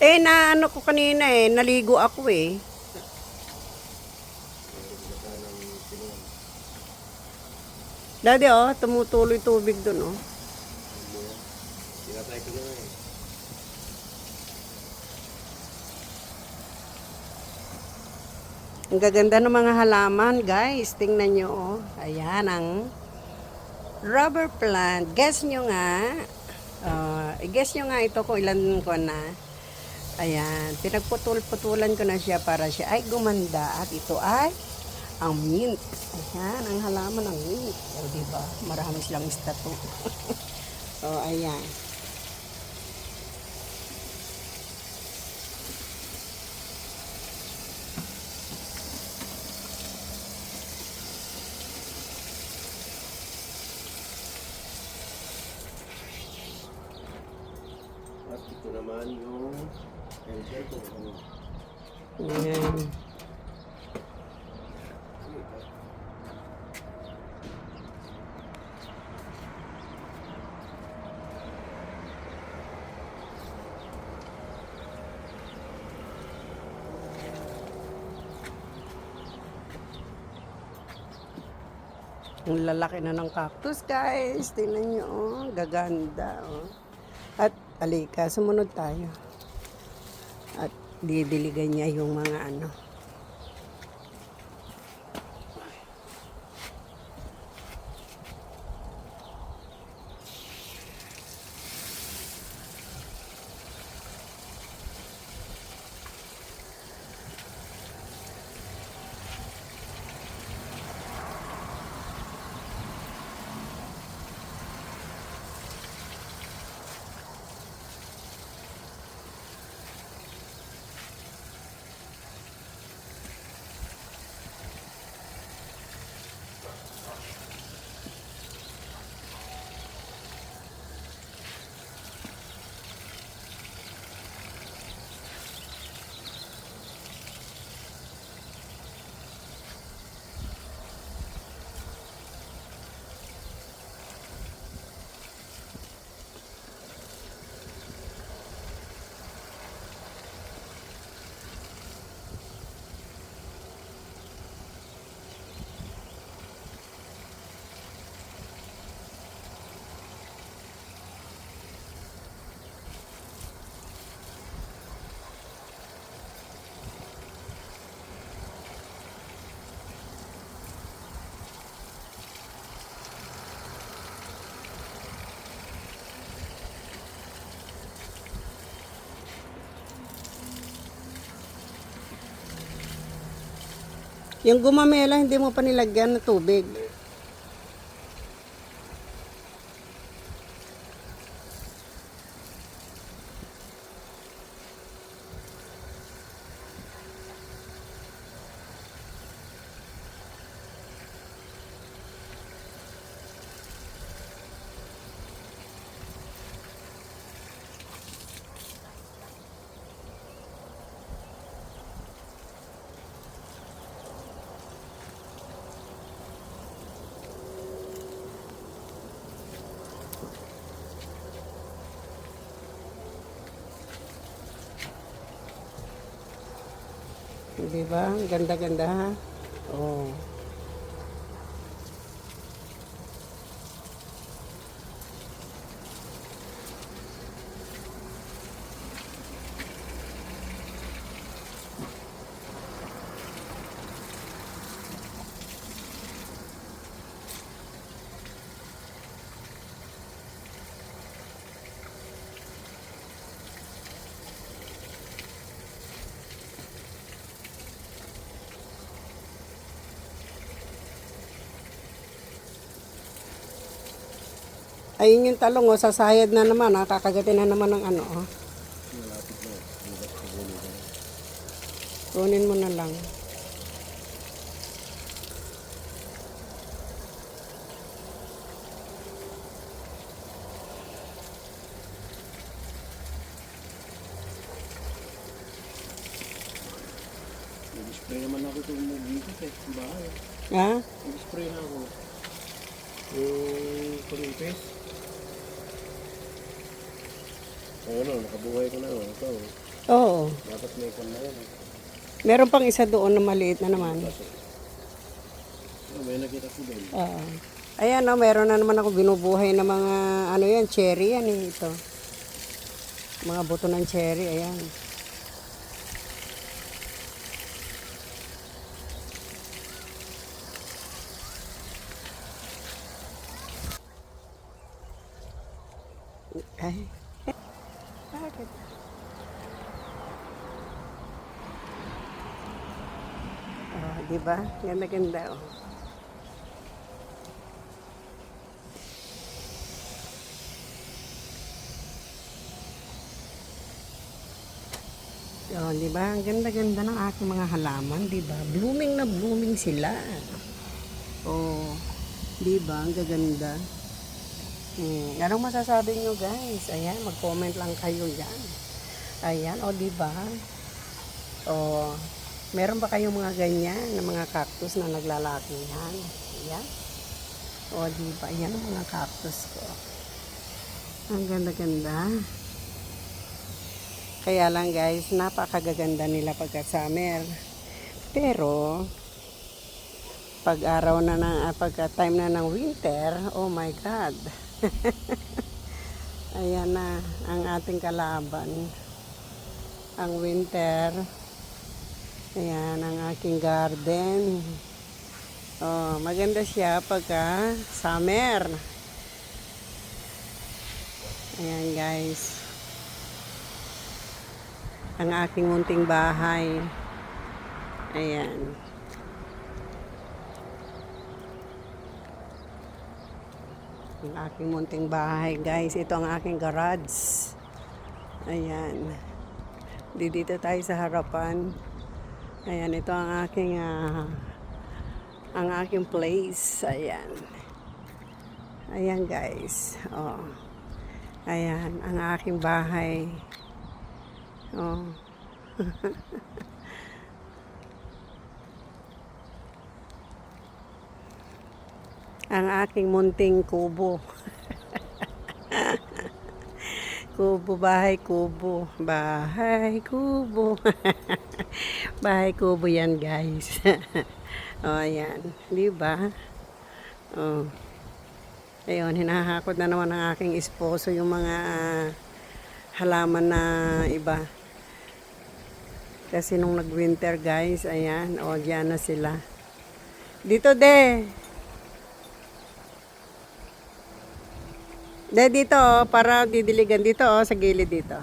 Eh, na ano ko kanina eh, naligo ako eh. Daddy, oh, tumutuloy tubig dun, oh. Tinatay ko na eh. Ang gaganda ng mga halaman, guys. Tingnan nyo, oh. Ayan, ang rubber plant. Guess nyo nga. Guess nyo nga ito kung ilan ko na. Ayan, pinagputol-putulan ko na siya para siya ay gumanda. At ito ay ang mint. Ayan, ang halaman ng mint. O, diba? Marami silang statue. O, ayan. At ito naman yung enter ko. Ayan. Ang lalaki na ng cactus, guys. Tingnan nyo, oh. Gaganda, oh. At, alika, sumunod tayo. At, didiligan niya yung mga ano. Yung gumamela, hindi mo pa nilagyan ng tubig. Diba? Ganda-ganda, ha? Oh. Ayun yung talong, oh, sasayad na naman, ah. Kakagatin na naman ng ano, oh. Malapit na. Bukas sa gulo ka. Kunin mo na lang. Nag-spray naman ako itong dito eh. Bahay. Ha? Nag-spray na ako. Yung pag-ipis. Ano, nakabuhay ko na. Ito, Oo. dapat may kon na yan. Meron pang isa doon na maliit na naman. May nakita ko din. Oo. Ayan, oh, meron na naman ako binubuhay na mga, ano yan, cherry yan eh, ito. Mga buto ng cherry, ayan. Ay. Bakit? Oh, di ba? Ganda-ganda, oh. Oh, di ba? Ang ganda-ganda ng aking mga halaman, di ba? Blooming na blooming sila. Oh, di ba? Ang gaganda. Anong masasabi nyo, guys? Ayan, mag-comment lang kayo yan. Ayan, oh, di ba? Oh, meron ba kayong mga ganyan na mga cactus na naglalakihan? Ayan. Oh, di ba? Ayan ang mga cactus ko. Ang ganda-ganda. Kaya lang guys, napakagaganda nila pagka summer. Pero pag araw na ng pagka time na ng winter, oh my god. Ayan na ang ating kalaban. Ang winter. Ayan ang aking garden. Oh, maganda siya pagka summer. Ayan guys. Ang aking munting bahay. Ayan. Ang aking munting bahay, guys. Ito ang aking garage. Ayan. Dito tayo sa harapan. Ayan, ito ang aking place. Ayan. Ayan, guys. Oh. Ayan, ang aking bahay. Oh. Ang aking munting kubo. Kubo, bahay, kubo. Bahay, kubo. Bahay, kubo yan, guys. Oh, ayan. Di ba? Oh. Ayun, hinahakot na naman ng aking esposo yung mga halaman na iba. Kasi nung nag-winter, guys, ayan, o, diyan na sila. Dito, de. De, dito, oh, para didiligan dito, oh, sa gilid dito.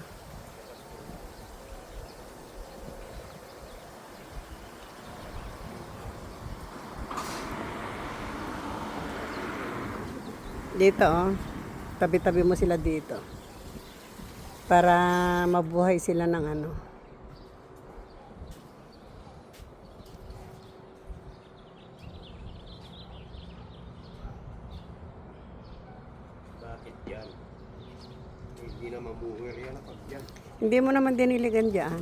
Dito, oh. Tabi-tabi mo sila dito. Para mabuhay sila ng ano. Bakit yan? Hindi na mabuhay yan pag yan. Hindi mo naman diniligan dyan.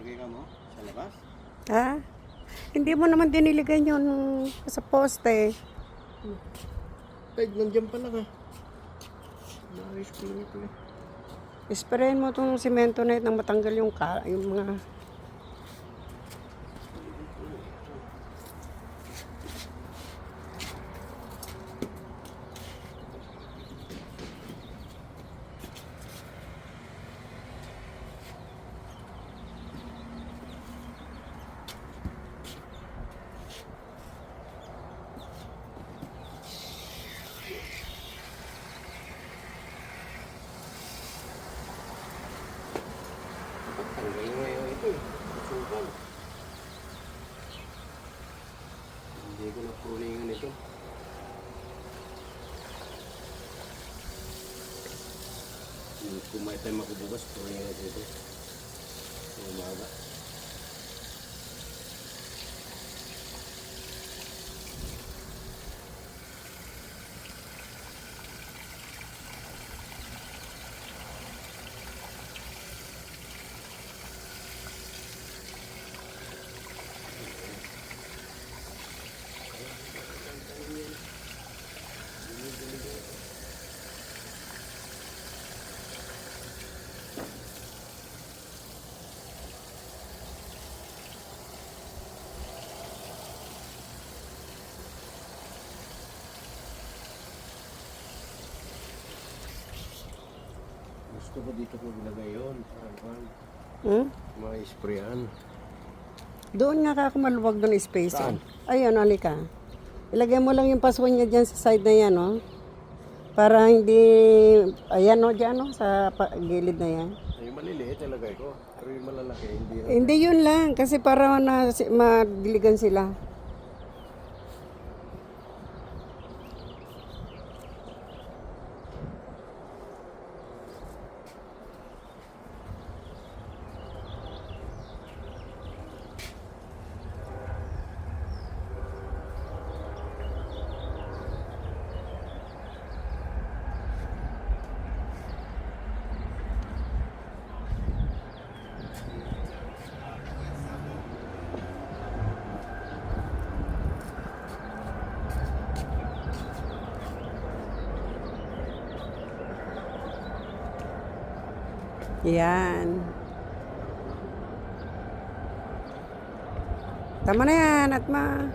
Nilagay ka mo sa labas? Ha? Hindi mo naman diniligan yun sa poste. Ay, nandiyan pala ka. Naayos ko lang ito eh. Isprayin mo itong simento na nang matanggal yung mga... Tanggalin mo ngayon ito eh. Masukan. Hindi ko na pulingan ito. Kung may time ako bukas, pulingan ko ito. Sa umaga. Gusto ko dito ko ilagay yun. Parang Hmm? mga sprayan. Doon nga ako maluwag doon space. Saan? Ayun, halika. Ilagay mo lang yung password niya dyan sa side na yan, no? Para hindi... Ayan, no? Dyan, no? Sa gilid na yan. Yung maliliit ilagay ko. Pero yung malalaki, hindi na. Hindi yun lang. Kasi para madiligan sila. Yan. Tama na yan, Atma.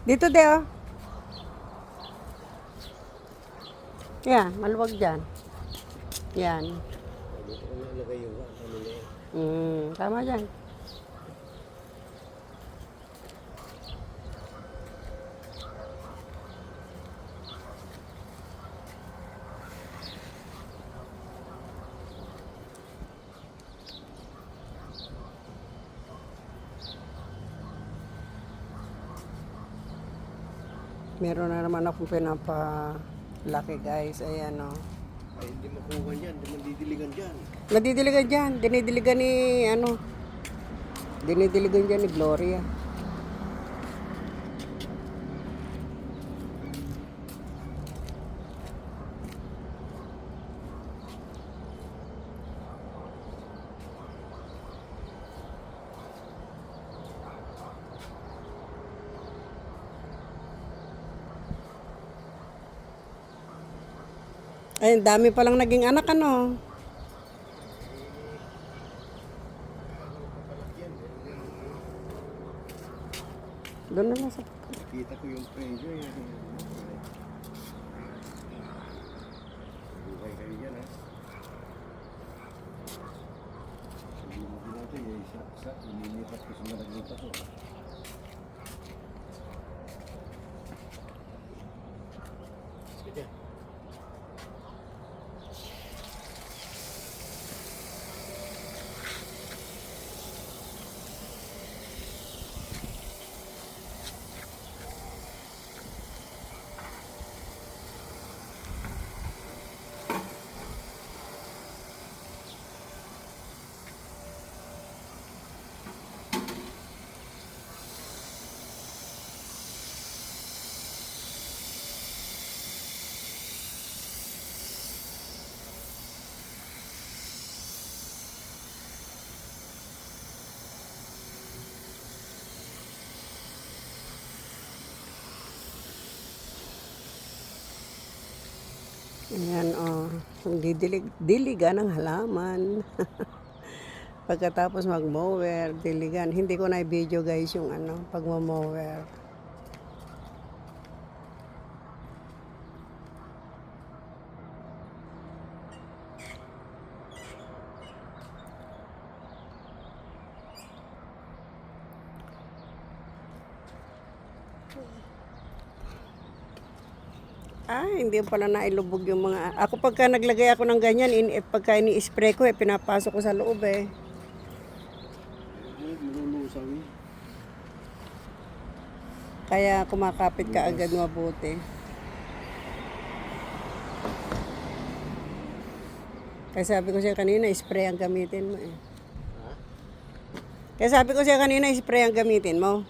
Dito, Deo. Yan, maluwag dyan. Yan. Dito ko na ilagay yung maliliit. Tama dyan. Meron na naman akong pinapalaki, guys. Ayan, o. Ay, hindi makuha dyan. Hindi mandidiligan dyan. Nadidiligan dyan. Dinidiligan ni, dinidiligan dyan ni Gloria. Ay, ang dami palang naging anak, ano? Doon na lang sa... Kita ko yung presyo eh. Buhay kayo dyan ha. Sabihin mo din natin eh. Sa inilipat ko sa malaglipat ko. Ayan, oh. Diligan ng halaman. Pagkatapos mag-mower, diligan. Hindi ko na i-video guys yung pag-mower. Hindi pala nailubog yung mga... Ako pagka naglagay ako ng ganyan, pagka ini-spray ko, pinapasok ko sa loob eh. Malulusaw yun. Kaya kumakapit ka agad mabuti. Kaya sabi ko siya kanina, spray ang gamitin mo eh. Ha? Kaya sabi ko siya kanina, spray ang gamitin mo.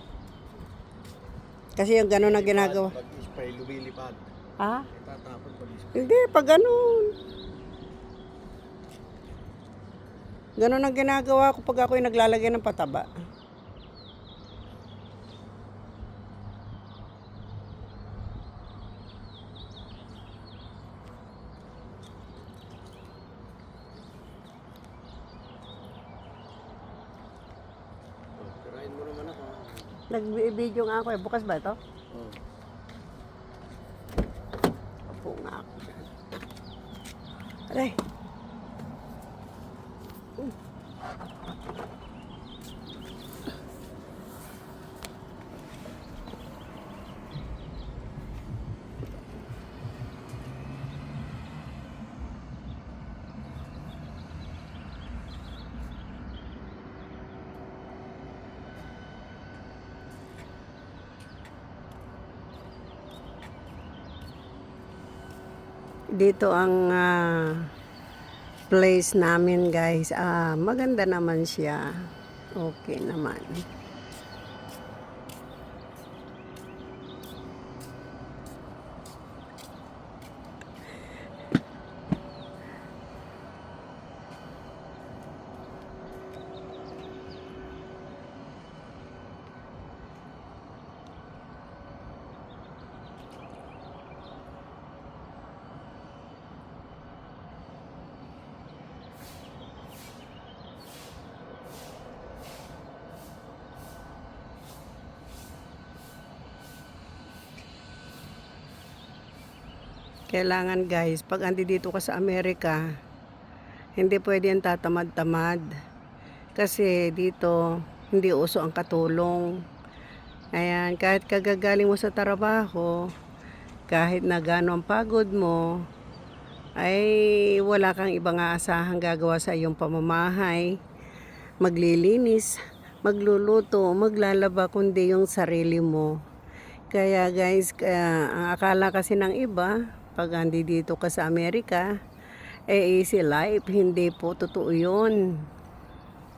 Kasi yung gano'n na ginagawa. Pag-spray, lumilipad. Itatapon pag-spray. Hindi, pag ganun. Ganun ang ginagawa ko pag ako'y naglalagay ng pataba. Tirahin mo naman ako. Nag-video nga ako eh. Bukas ba ito? Oh. Apo nga ako dyan. Aray. Dito ang place namin guys. Maganda naman siya. Okay naman. Kailangan guys, pag andi dito ka sa Amerika, hindi pwede yan tatamad-tamad. Kasi dito, hindi uso ang katulong. Ayan, kahit kagagaling mo sa trabaho, kahit na gano'ng pagod mo, ay wala kang ibang aasahang gagawa sa iyong pamamahay. Maglilinis, magluluto, maglalaba, kundi yung sarili mo. Kaya guys, ang akala kasi ng iba, pag andi dito ka sa Amerika, easy life. Hindi po totoo yun.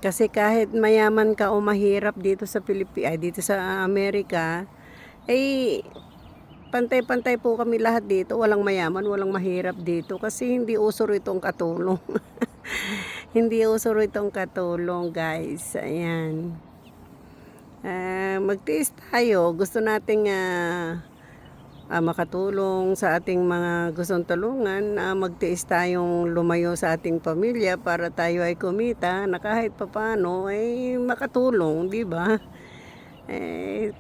Kasi kahit mayaman ka o mahirap dito sa dito sa Amerika, pantay-pantay po kami lahat dito. Walang mayaman, walang mahirap dito. Kasi hindi uso itong katulong. Hindi uso itong katulong guys. Ayan. Magtiis tayo. Gusto nating makatulong sa ating mga gustong tulungan, magtiis tayong lumayo sa ating pamilya para tayo ay kumita na kahit papano ay makatulong, di ba?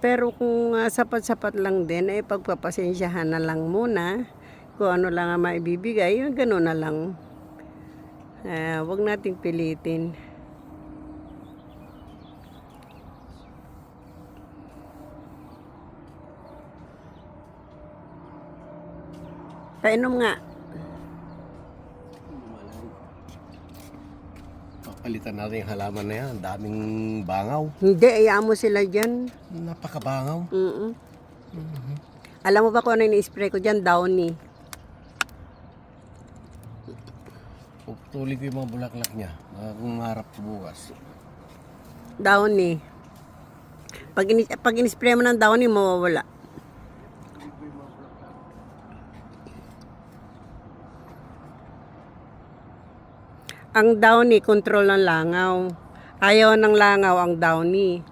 Pero kung sapat-sapat lang din, pagpapasensyahan na lang muna. Kung ano lang ang maibibigay, yun, gano'n na lang. Huwag nating pilitin. Painom nga. Papalitan natin yung halaman na yan. Daming bangaw. Hindi, ayaw mo sila dyan. Napakabangaw. Alam mo ba kung ano yung spray ko dyan? Downy. Tuloy ko yung mga bulaklak niya. Kung marap ko bukas. Downy. Pag in-spray mo ng Downy, mawawala. Ang Downy, control ng langaw. Ayaw ng langaw ang Downy.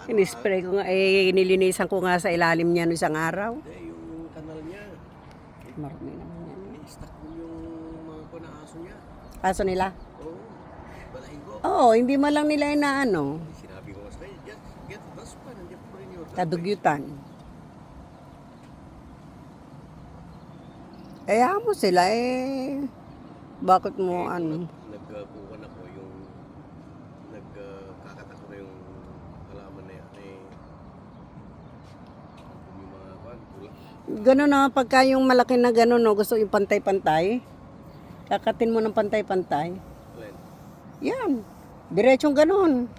Inispray ko nga, nilinisan ko nga sa ilalim niya noong isang araw. Hindi, yung kanal niya. Marami naman yan. I-stack mo yung mga aso niya. Aso nila? Oo. Balahigo. Oo, hindi man lang nila inaano. Sinabi ko nga sa kanya, just get the dustpan. Nandiyan pa rin yung Kadugyutan. Kaya mo sila bakit mo ano? Nagkukuha ako yung nagkakatak na yung halaman na yan. Yung mga pula. Ganun na pagka yung malaki na ganun, no, gusto yung pantay-pantay. Kakatin mo ng pantay-pantay. Alin? Yan. Diretsong ganun.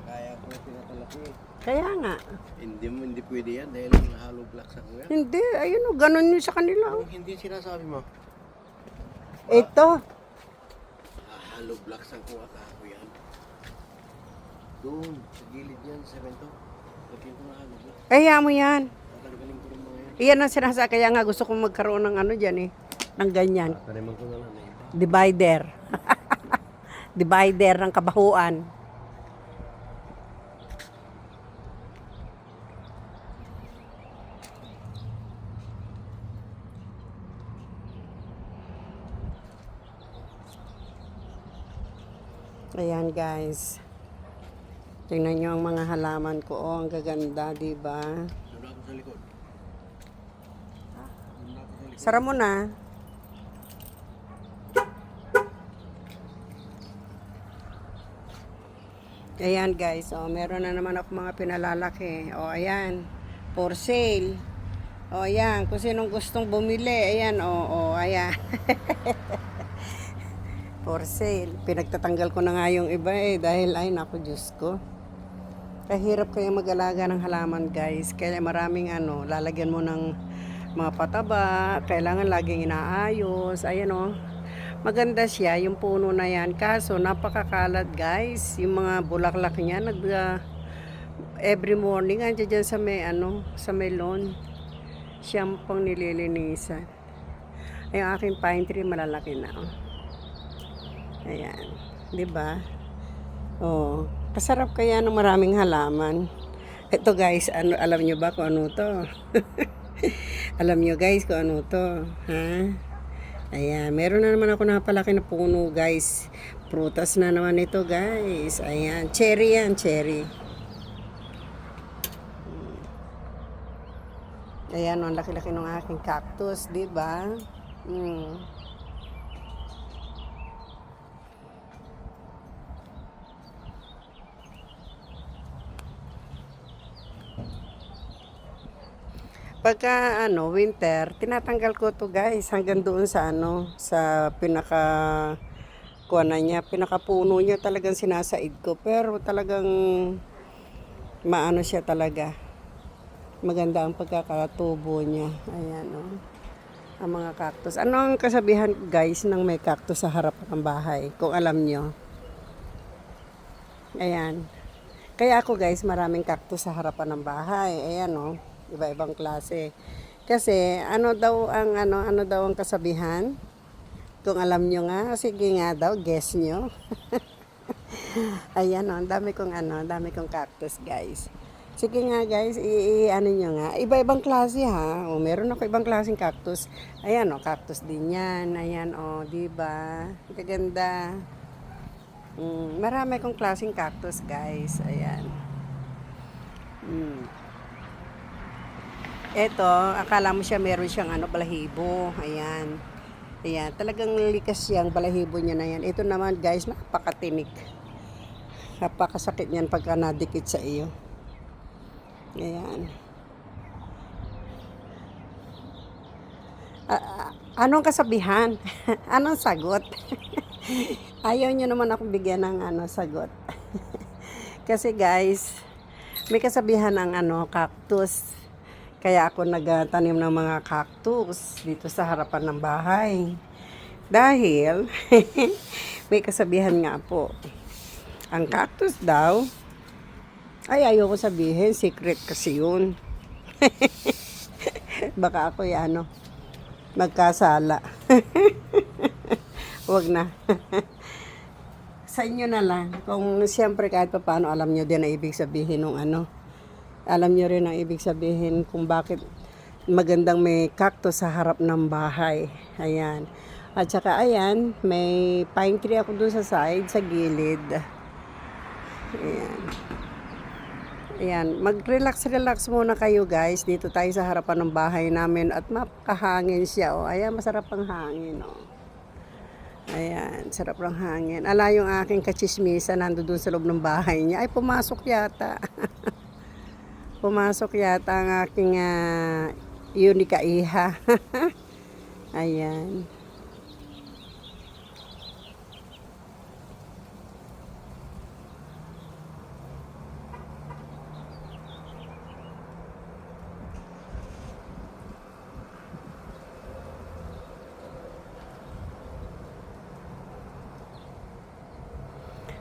Kaya ko pinatalaki. Kaya nga. Hindi pwede yan dahil hollow blocks ako yan. Hindi, ayun o, ganun yun sa kanila. Anong hindi sinasabi mo? Ito. Hollow blocks ang kuha ako yan. Doon, sa gilid yan, semento. Lagyan ko na hollow blocks. Kaya mo yan. Tatanggalin ko rin mga yan. Iyan ang sinasa, kaya nga gusto kong magkaroon ng ano dyan ng ganyan. Taniman ko na lang na iba. Divider. Divider ng kabahuan. Ayan guys. Tingnan nyo ang mga halaman ko. Oh, ang gaganda, di ba? Doon ako sa likod. Sara mo na. Ayan guys, oh, meron na naman ako mga pinalalaki. Oh, ayan. For sale. Oh, ayan. Kung sinong gustong bumili, ayan, oh, ayan. For sale. Pinagtatanggal ko na nga yung iba dahil ay naku Diyos ko. Kahirap kaya mag-alaga ng halaman guys. Kaya maraming lalagyan mo ng mga pataba, kailangan laging inaayos. Ayan oh. Maganda siya yung puno na yan. Kaso napakakalat guys. Yung mga bulaklak niya every morning andiyan dyan sa may sa may lawn. Siyang pang nililinisan. Ay, ang aking pine tree malalaki na oh. Ayan, 'di ba? Oh, kasarap kaya ng maraming halaman. Ito guys, alam nyo ba kung ano 'to? Alam nyo guys kung ano 'to, ha? Ayan, meron na naman ako napalaki na puno guys. Prutas na naman ito guys. Ayan, cherry yan, cherry. Ayan, ang laki-laki ng aking cactus, 'di ba? Pagka winter, tinatanggal ko to guys hanggang doon sa sa pinaka kuwana niya, pinakapuno niya talagang sinasaid ko. Pero talagang maano siya talaga. Maganda ang pagkakatubo niya. Ayan ang mga cactus. Ano ang kasabihan guys ng may cactus sa harap ng bahay? Kung alam nyo. Ayan. Kaya ako guys, maraming cactus sa harapan ng bahay. Ayan iba-ibang klase. Kasi ano daw ang kasabihan? Kung alam nyo nga, sige nga daw, guess nyo. Ayan dami kong cactus guys. Sige nga guys, nyo nga, iba-ibang klase ha. Meron ako ibang klaseng cactus. Ayan cactus din yan. Ayan di ba? Gaganda. Marami akong klaseng cactus guys. Ayan. Ito, akala mo siya meron siyang balahibo. Ayan. Ayan, talagang likas siyang balahibo niya na yan. Ito naman guys, napakatinik. Napakasakit niyan pagka nadikit sa iyo. Ayan. Anong kasabihan? Anong sagot? Ayaw nyo naman ako bigyan ng sagot. Kasi guys, may kasabihan ng cactus. Kaya ako nagtanim ng mga cactus dito sa harapan ng bahay. Dahil, may kasabihan nga po. Ang cactus daw, ay ayoko sabihin, secret kasi yun. Baka ako magkasala. Wag na. sa inyo na lang. Kung siyempre kahit pa paano alam nyo din ang ibig sabihin ng ano. Alam nyo rin ang ibig sabihin kung bakit magandang may cactus sa harap ng bahay. Ayan. At saka ayan, may pine tree ako dun sa side, sa gilid. Ayan. Ayan, mag-relax muna kayo guys. Dito tayo sa harapan ng bahay namin at mapakahangin siya. Oh. Ayan, masarap ang hangin. Oh. Ayan, sarap ng hangin. Ala yung aking kachismisa nando dun sa loob ng bahay niya. Ay, pumasok yata. Pumasok yata ang aking Unica iha. Ayan.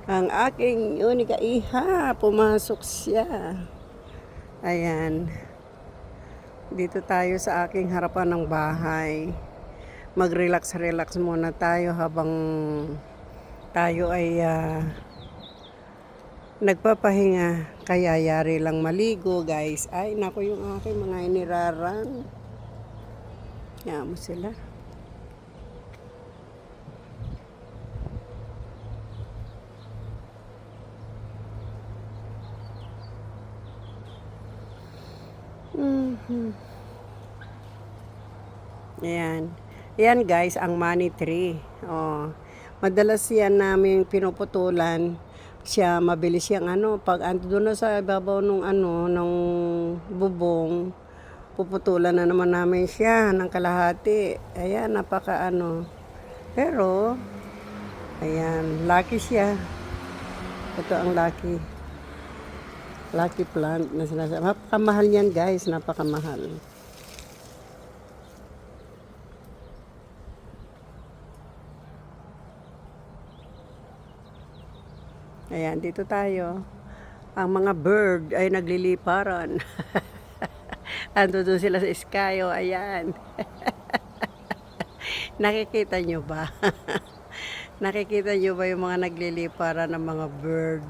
Ang aking Unica iha, pumasok siya. Ayan. Dito tayo sa aking harapan ng bahay. Mag-relax muna tayo habang tayo ay nagpapahinga. Kaya yari lang maligo, guys. Ay, nako yung aking mga iniraran. Yan mo sila. Ayan. Ayan guys, ang money tree. Oh. Madalas yan namin pinuputulan. Siya, mabilis siyang ano, pag ando doon na sa ibabaw nung ano, nung bubong, puputulan na naman namin siya ng kalahati. Ayan, napaka ano. Pero, ayan, lucky siya. Ito ang lucky. Lucky plant na sinasabi. Napakamahal yan guys, napakamahal. Ayan, dito tayo. Ang mga bird ay nagliliparan. Ando doon sila sa sky, oh, ayan. Nakikita nyo ba? Nakikita nyo ba yung mga nagliliparan ng mga bird?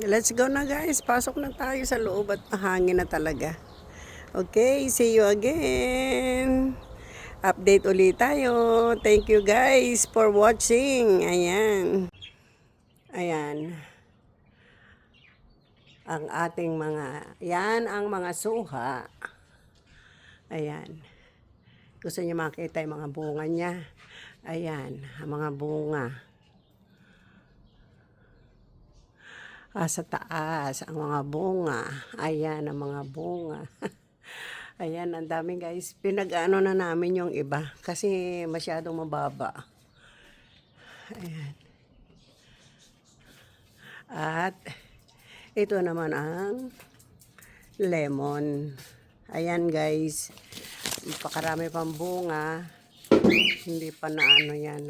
Let's go na guys. Pasok na tayo sa loob at mahangin na talaga. Okay, see you again. Update ulit tayo. Thank you guys for watching. Ayan. Ayan. Ang ating mga, yan ang mga suha. Ayan. Gusto niyo makita yung mga bunga niya. Ayan, ang mga bunga. Sa taas, ang mga bunga. Ayan, ang mga bunga. Ayan, ang dami guys. Pinag-ano na namin yung iba kasi masyadong mababa. Ayan. At ito naman ang lemon. Ayan guys. Pakarami pang bunga. Hindi pa na ano yan.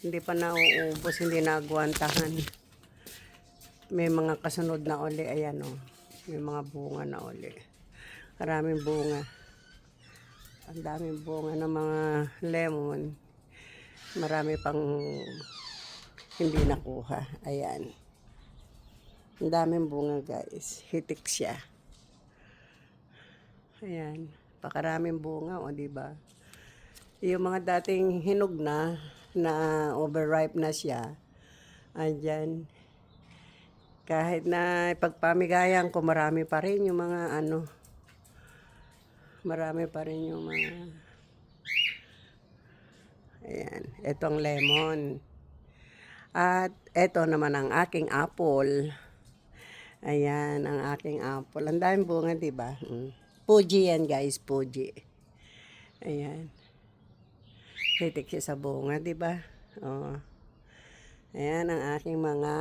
Hindi pa nauubos, hindi nagwantahan. May mga kasunod na uli. Ayan o. May mga bunga na uli. Maraming bunga. Ang daming bunga ng mga lemon. Marami pang hindi nakuha. Ayan. Ang daming bunga guys. Hitik siya. Ayan. Pakaraming bunga o diba? Yung mga dating hinog na overripe na siya. Andyan. Kahit na ipagpamigayan ko, marami pa rin yung mga ano. Marami pa rin yung mga. Ayan. Itong lemon. At ito naman ang aking apple. Ayan, ang aking apple. Ang daming bunga, diba? Fuji yan, guys. Fuji. Ayan. Hitik siya sa bunga, diba? Oh. Ayan, ang aking mga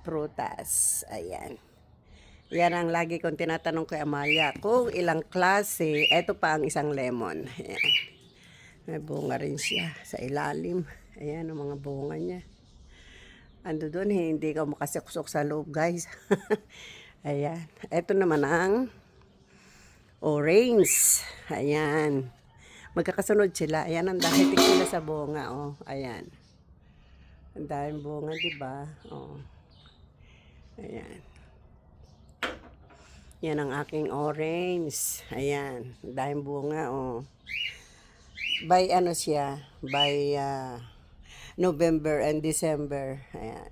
prutas. Ayan. Yan ang lagi kong tinatanong kay Amalia. Kung ilang klase, ito pa ang isang lemon. Ayan. May bunga rin siya sa ilalim. Ayan, ang mga bunga niya. Ando doon, hindi ka makasuksok sa loob, guys. Ayan. Ito naman ang orange. Ayan. Magkakasunod sila. Ayan, ang dahitik sila sa bunga. Oh, ayan. Ang daming bunga, diba? Oh. Ayan. Yan ang aking orange. Ayan. Ang daming bunga, oh. By ano siya? By November and December. Ayan.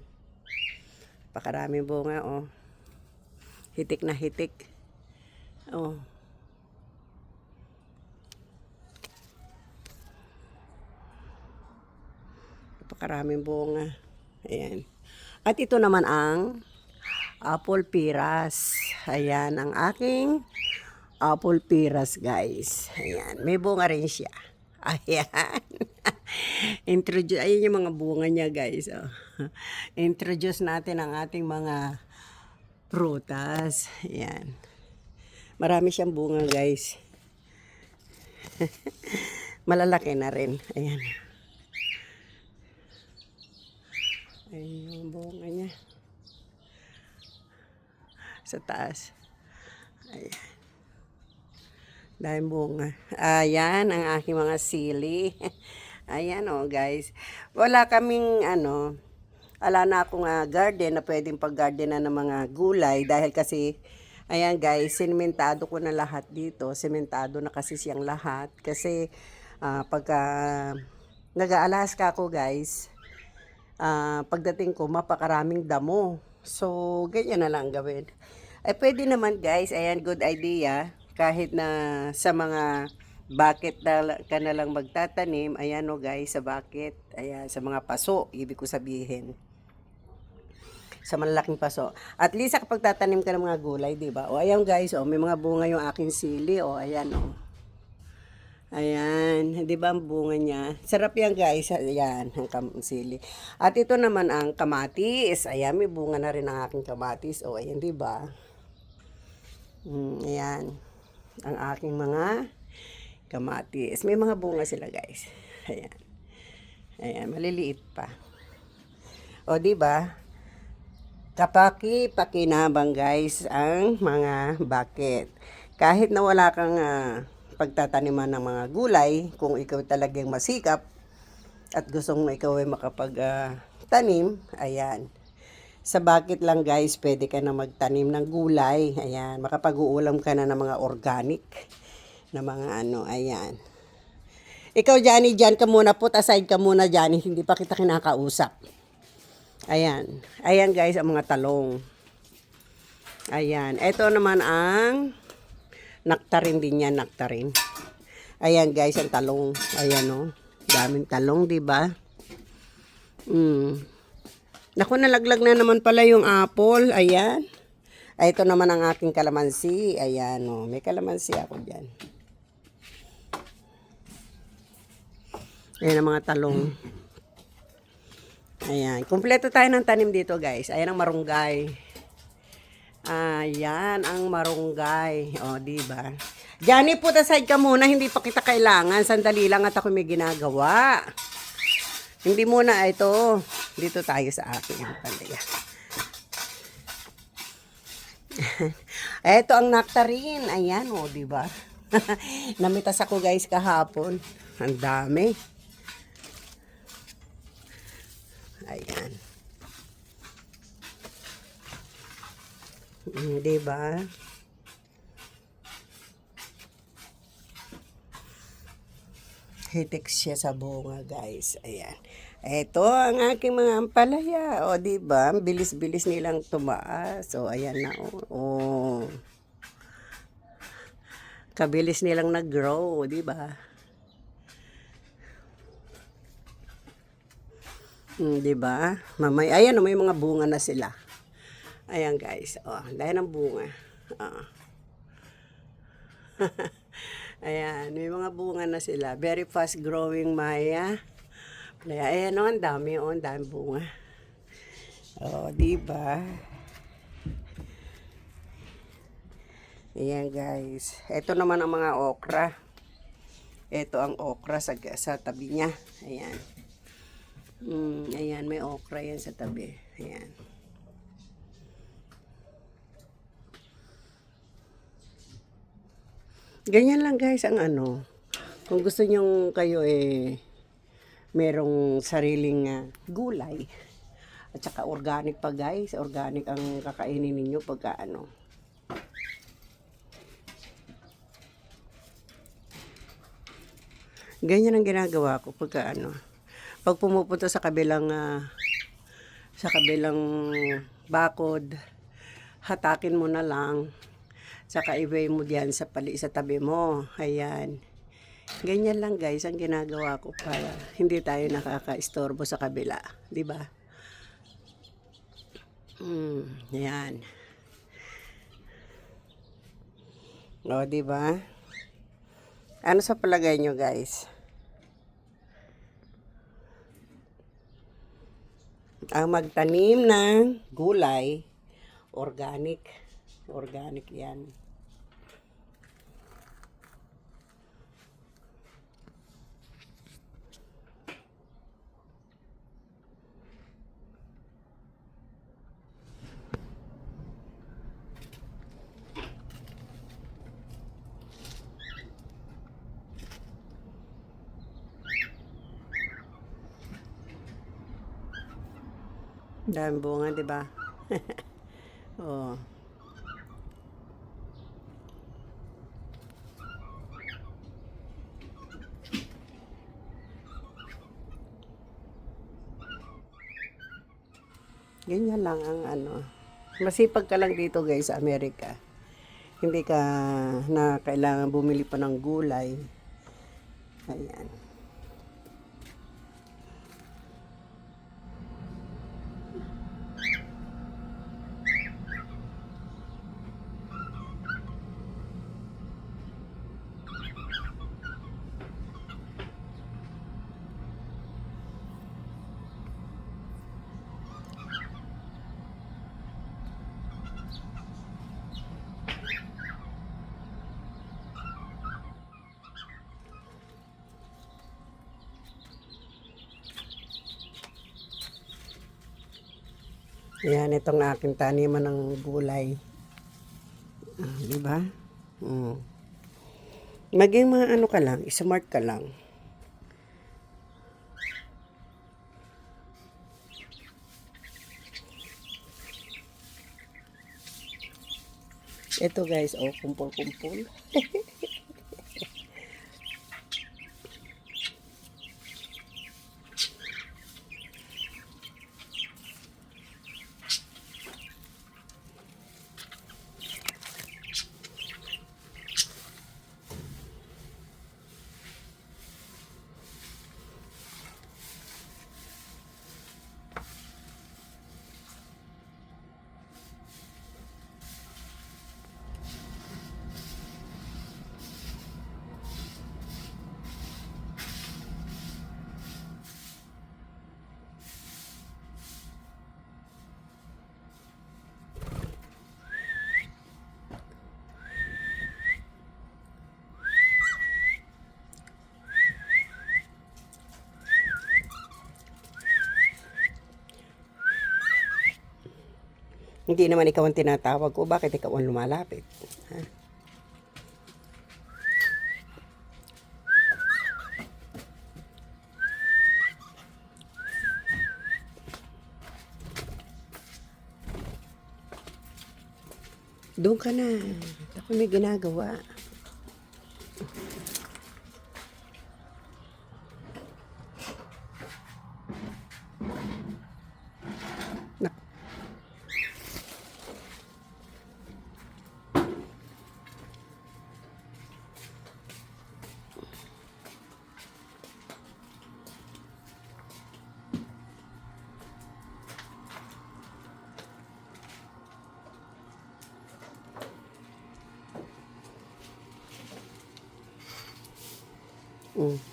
Pakaraming bunga, oh. Hitik na hitik. Oh. Pakaraming bunga. Ayan. At ito naman ang apple piras. Ayan ang aking apple piras, guys. Ayan. May bunga rin siya. Ayan. Introduce. Ayan yung mga bunga niya, guys. Oh. Introduce natin ang ating mga prutas. Ayan. Marami siyang bunga, guys. Malalaki na rin. Ayan. Ayan yung bunga niya. Sa taas. Ayan. Dahil bunga. Ayan ang aking mga sili. Ayan oh guys. Wala kaming wala na akong garden na pwedeng pag-gardenan ng mga gulay dahil kasi ayan guys, simentado ko na lahat dito. Simentado na kasi siyang lahat kasi pagka nag-Alaska ako guys, pagdating ko mapakaraming damo. So ganyan na lang gawin. Ay pwede naman guys, ayan good idea. Kahit na sa mga bucket na ka na lang magtatanim, ayan o guys, sa bucket, ayan, sa mga paso, ibig ko sabihin. Sa malalaking paso. At least kapag tatanim ka ng mga gulay, di ba? O ayan guys, o may mga bunga yung aking sili, o ayan o. Ayan, di ba ang bunga niya? Sarap yan guys, ayan, ang sili. At ito naman ang kamatis, ayan, may bunga na rin ang aking kamatis, o ayan, di ba? Ayan. Ang aking mga kamatis. May mga bunga sila, guys. Ayan. Ayan, maliliit pa. O, di ba? Kapaki-pakinabang, guys, ang mga bucket. Kahit na wala kang pagtataniman ng mga gulay, kung ikaw talagang masikap at gustong ikaw ay makapag-tanim, ayan. Sa bucket lang guys, pwede ka na magtanim ng gulay. Ayan, makapag-uulam ka na ng mga organic na mga ayan. Ikaw Johnny, dyan ka muna, put aside ka muna Johnny, hindi pa kita kinakausap. Ayan, ayan guys ang mga talong. Ayan, ito naman ang nectarine din yan, nectarine. Ayan guys, ang talong. Ayan oh, daming talong, di ba? Naku, nalaglag na naman pala yung apple. Ayan. Ay, ito naman ang aking kalamansi. Ayan, oh. May kalamansi ako dyan. Ayan ang mga talong. Ayan. Kompleto tayo ng tanim dito, guys. Ayan ang marunggay. Ayan ang marunggay. O, diba? Johnny, put aside ka muna. Hindi pa kita kailangan. Sandali lang at ako may ginagawa. Hindi muna ito. Dito tayo sa aking palaya. Ito ang nectarine. Ayan o, diba? Namitas ako guys kahapon. Ang dami. Ayan. Diba? Hitik siya sa bunga, guys. Ayan. Ito ang aking mga ampalaya. O, diba? Bilis-bilis nilang tumaas. O, ayan na. O. Kabilis nilang nag-grow, diba? Diba? Ayan, may mga bunga na sila. Ayan, guys. O, dahil ng bunga. Ayan, may mga bunga na sila. Very fast growing Maya. Ayan, ang dami, ang dami bunga. O, diba? Ayan, guys. Ito naman ang mga okra. Ito ang okra sa tabi niya. Ayan. Ayan, may okra yan sa tabi. Ayan. Ganyan lang, guys, ang ano. Kung gusto nyong kayo merong sariling gulay. At saka organic pa, guys. Organic ang kakainin ninyo pagka ano. Ganyan ang ginagawa ko pagka ano. Pag pumupunta sa kabilang bakod, hatakin mo na lang. Saka i-weigh mo diyan sa tabi mo. Ayan. Ganyan lang, guys, ang ginagawa ko para hindi tayo nakaka-istorbo sa kabila. Diba? Ayan. O, diba? Ano sa palagay nyo, guys? Ang magtanim ng gulay, organic. Organic yan. Dami bunga, di ba? Oh. Ganyan lang ang ano. Masipag ka lang dito, guys, sa Amerika. Hindi ka na kailangan bumili pa ng gulay. Ayan. Ayan, itong aking taniman ng gulay. Di ba? Maging mga ano ka lang, smart ka lang. Ito, guys, kumpul-kumpul. Hindi naman ikaw ang tinatawag ko. Bakit ikaw ang lumalapit? Ha? Doon ka na. Ako may ginagawa. Nak-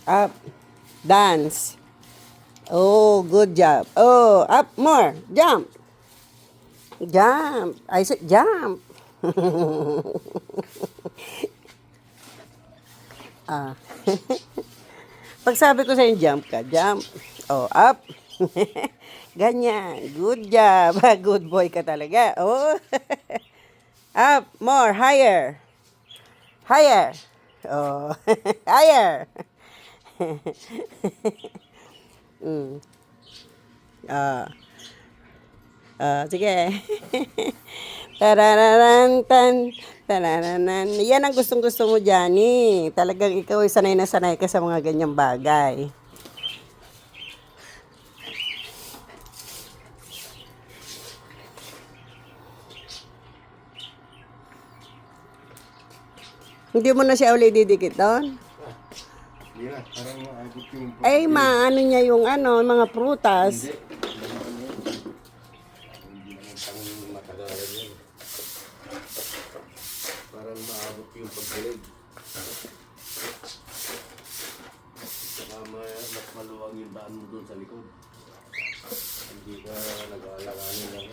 Up. Dance. Oh, good job. Oh, up more. Jump. Jump. I said jump. ah. Pag sabi ko sa'yo jump ka, jump. Oh, up. Ganyan. Good job. Good boy ka talaga. Oh. Up. More. Higher. Higher. Oh. Higher. Ah. Sige. Tarararan tan. Tarararan. Yan ang gustong-gusto mo, Johnny. Talagang ikaw ay sanay na sanay ka sa mga ganyang bagay. Hindi mo na siya ulit didikit doon? Hindi na, parang maabot yung... Ay, maano niya yung ano, mga prutas. Hindi. Hindi naman pang matagalan yan. Parang maabot yung pagkilig. Saka mas maluwag yung daan mo doon sa likod. Hindi ka nag-aalakanin lang.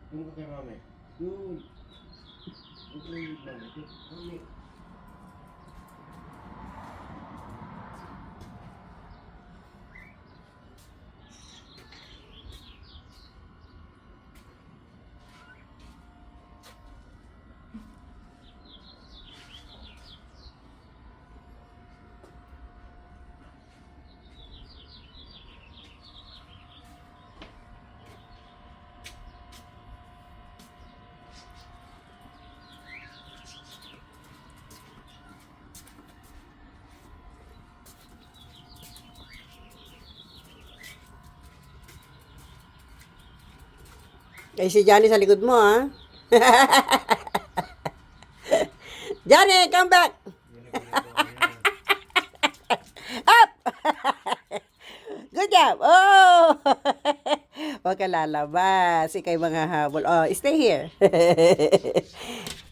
Doon ka kay mami. Doon. Doon ka yung mami. Mami. Ay, si Johnny sa likod mo, ha? Johnny, come back! Up! Good job! Oh! Huwag ka lalabas. Ikay mga habol. Oh, stay here.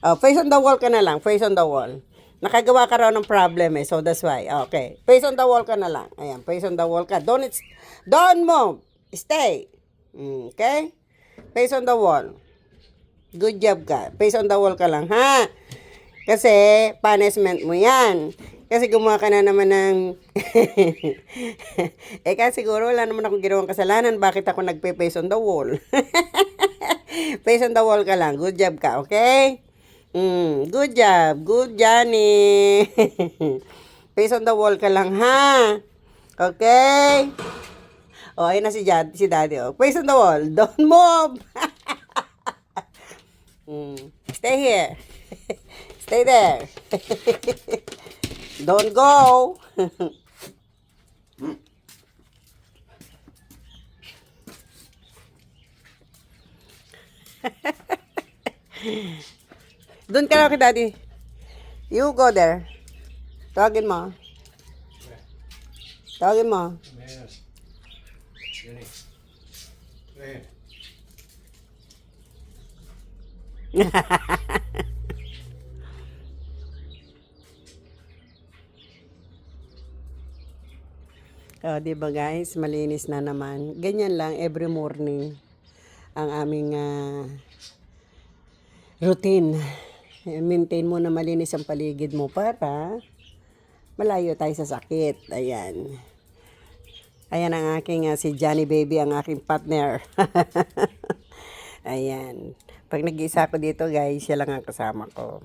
Oh, face on the wall ka na lang. Face on the wall. Nakagawa ka raw ng problem eh. So, that's why. Okay. Face on the wall ka na lang. Ayan. Face on the wall ka. Don't move. Stay. Okay? Face on the wall. Good job ka. Face on the wall ka lang, ha? Kasi, punishment mo yan. Kasi gumawa ka na naman ng... kasi siguro wala naman akong ginawang kasalanan. Bakit ako nagpe-face on the wall? Face on the wall ka lang. Good job ka, okay? Good job. Good, Johnny. Face on the wall ka lang, ha? Okay? Oh, ayun na si Daddy. Oh. Face on the wall. Don't move. Stay here. Stay there. Don't go. Doon ka lang kay Daddy. You go there. Tawagin mo. Tawagin mo. 'Di ba guys, malinis na naman. Ganyan lang every morning ang aming routine. Maintain mo na malinis ang paligid mo para malayo tayo sa sakit. Ayan. Ayan ang aking si Johnny Baby, ang aking partner. Ayan. Pag nag-iisa ko dito guys, siya lang ang kasama ko.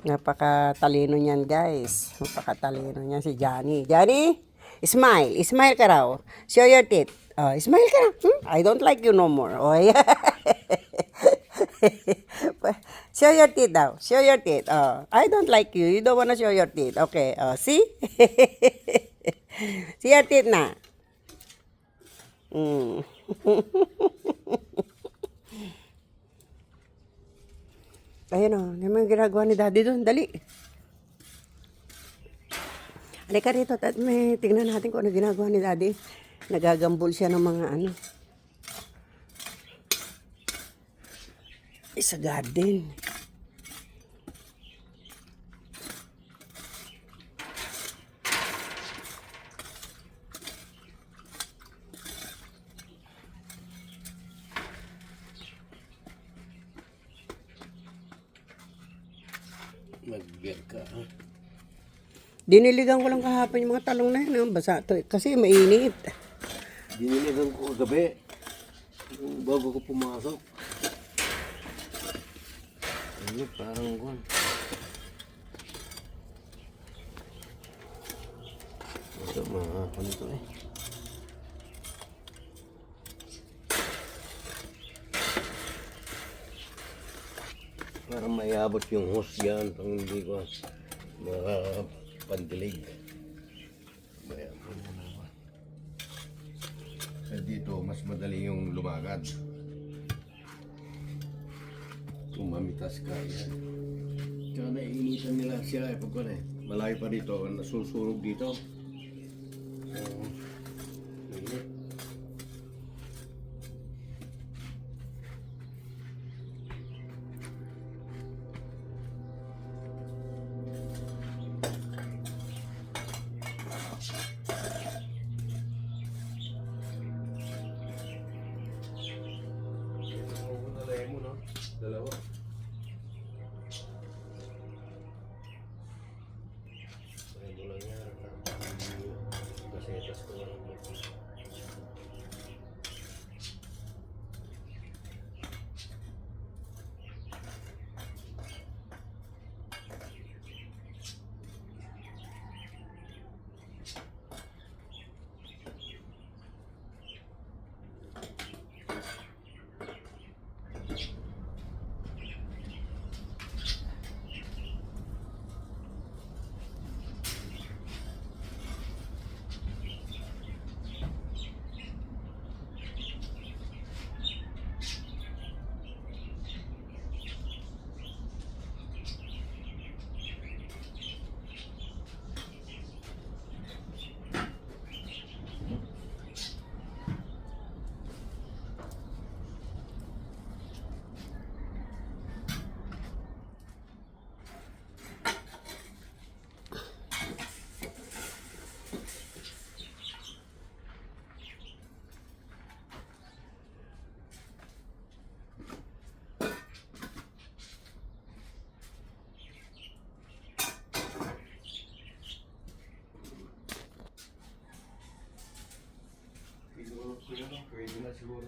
Napakatalino niyan guys. Napakatalino niyan si Johnny. Johnny, smile. Smile ka raw. Show your teeth. Oh, smile ka raw. I don't like you no more. Oh, yeah. Show your teeth daw. Show your teeth. Oh, I don't like you. You don't wanna show your teeth. Okay. Oh, see? See your teeth na. Ayun o, yung mga ginagawa ni Daddy doon. Dali. Halika rito, may tingnan natin kung ano ginagawa ni Daddy. Nagagambol siya ng mga ano. Sa garden. Mag-beer ka, ha? Diniligan ko lang kahapon yung mga talong na yun. Basa to, kasi mainit. Diniligan ko kagabi. Bago ko pumasok. Ano, parang kung... Ito, mga kanito eh. Para mayabot yung hose dyan pang hindi ko pandilig. Mayabot mo naman. Kasi dito, mas madali yung lumagad. Kung mamitas ka, yan. Kaya naiinitan nila siya eh. Pagkon eh. Malayo pa dito, nasusunog dito. Init. Dalawa. Kaya mo lang yan. Kasetas ko lang. Pwede na siguro.